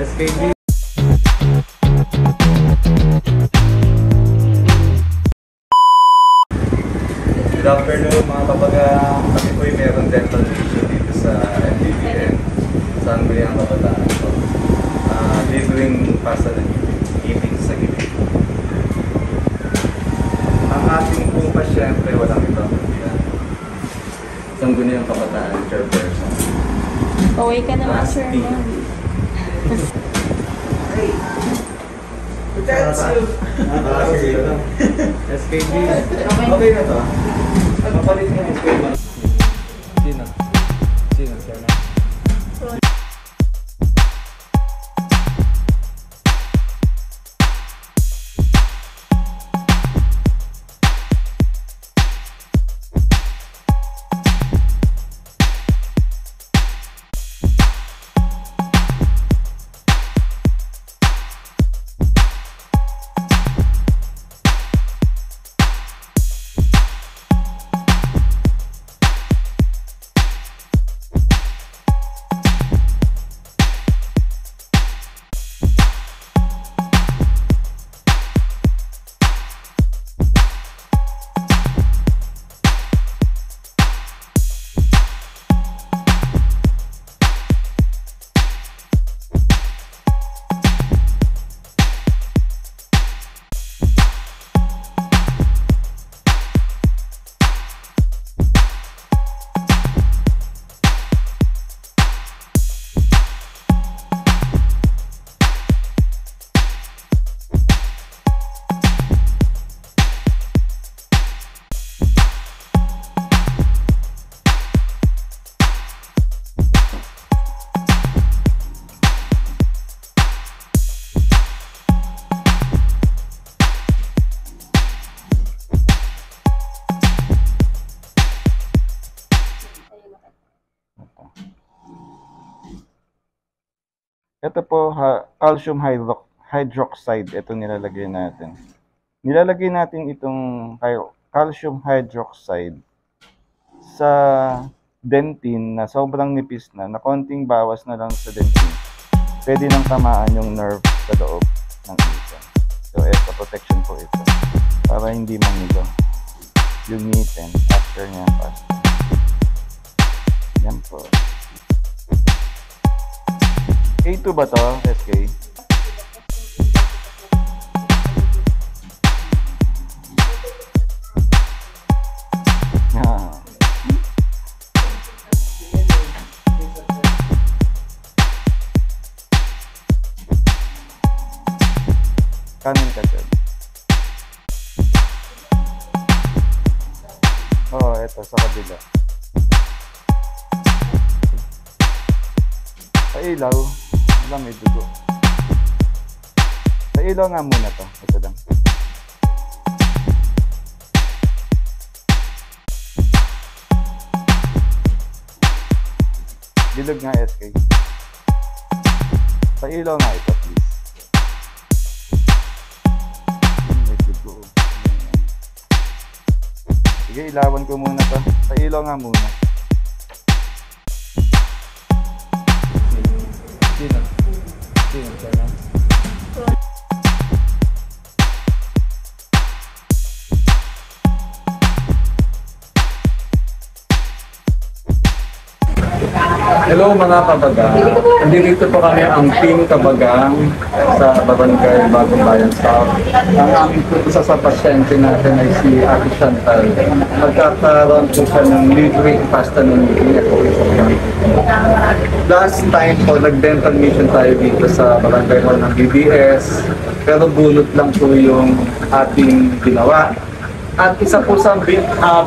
SKD. Good afternoon mga kabaga. Kami po'y meron dental vision dito sa MDBN. Saan mo yung kabataan ko? Libreng pasta ng ngipin sa gilid. Ang ating pupa syempre walang ibang yan. Saan mo yung kabataan? Chairperson. Away ka naman, Sherman. SKD. Okay na to. Mapalit nga yung SKD. Sino? Sino? Sino? Ito po, calcium hydroxide. Ito nilalagay natin. Nilalagay natin itong calcium hydroxide sa dentin na sobrang nipis na konting bawas na lang sa dentin. Pwede nang tamaan yung nerve sa loob ng isa. So, ito, protection po ito. Para hindi mangigo yung ngipin after niyan pasta. Yan po. K2 ba to, SK? Kanin ka dyan. Oo, eto, sa kabila. Sa ilaw. Wala, may dugo. Sa ilaw nga muna to. Ito lang. Bilog nga, SK. Sa ilaw nga ito, please. May dugo. Sige, ilawan ko muna to. Sa ilaw nga muna. Sino? Sino? Sino? Hello mga kabagang. Nandito po kami ang Team Kabagang sa Barangay Bagong Bayan South. Ang aming isa sa pasyente natin ay si Ate Chantal. Magkakaroon po siya ng libreng pasta ng ngipin. Last time po, nag-dental mission tayo dito sa Barangay Hall ng BBS. Pero bunot lang po yung ating ginawa. At isa po sa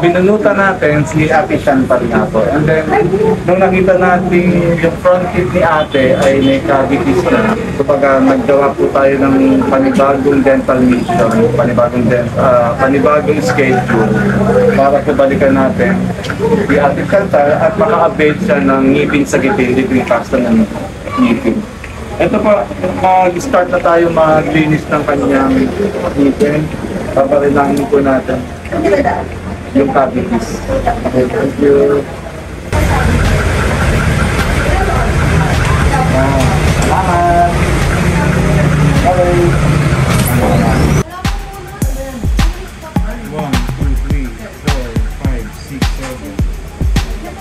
binunutan natin si Ate Chantal nga po. And then, nung nakita natin yung front teeth ni Ate ay may cavities na. Kapag naggawa po tayo ng panibagong dental mission, panibagong schedule para po balikan natin si Ate Chantal at maka-update siya ng ngipin sa gipin, libreng pasta ng ngipin. Ito po, mag-start na tayo maglinis ng kanyang ngipin. Paparilangin po natin yung cavities. Okay, thank you. Salamat! Okay. 1, 2, 3, 4, 5, 6, 7.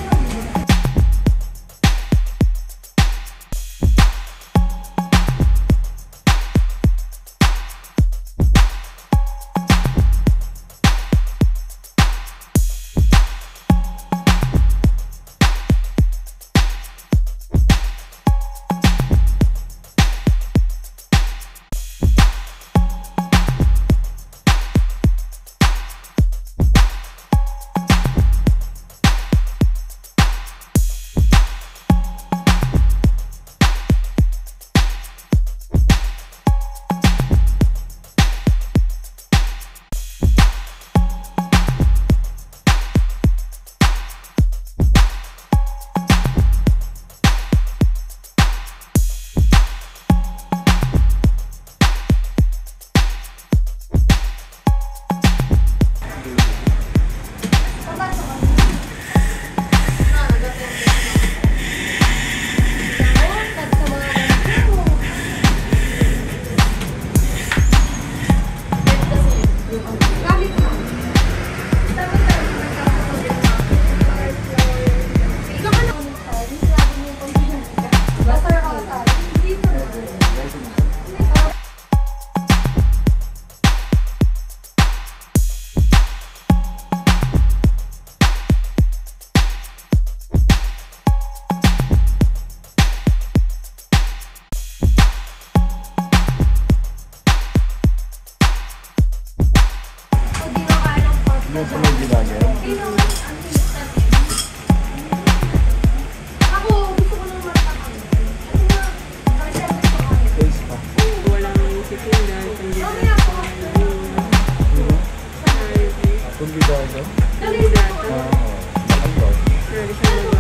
Ano sa may gilaga? Ako, gusto ko nang matakang. Face pa. Walang titinda, Kung gilaga? kandidato. Oo. Ano? Pero isang